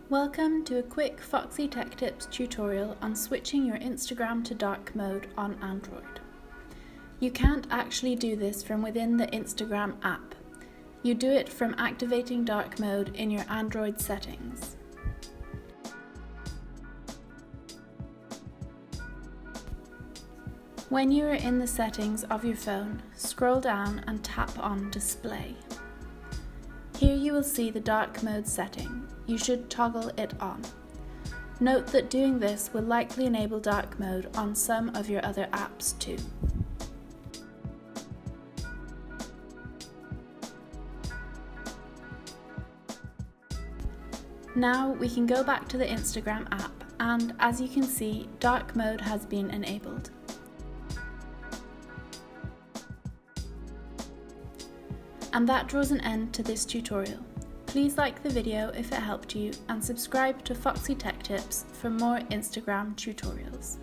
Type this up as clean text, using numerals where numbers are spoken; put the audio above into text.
Welcome to a quick Foxy Tech Tips tutorial on switching your Instagram to dark mode on Android. You can't actually do this from within the Instagram app. You do it from activating dark mode in your Android settings. When you are in the settings of your phone, scroll down and tap on Display. Here you will see the dark mode setting. You should toggle it on. Note that doing this will likely enable dark mode on some of your other apps too. Now we can go back to the Instagram app and, as you can see, dark mode has been enabled. And that draws an end to this tutorial. Please like the video if it helped you and subscribe to Foxy Tech Tips for more Instagram tutorials.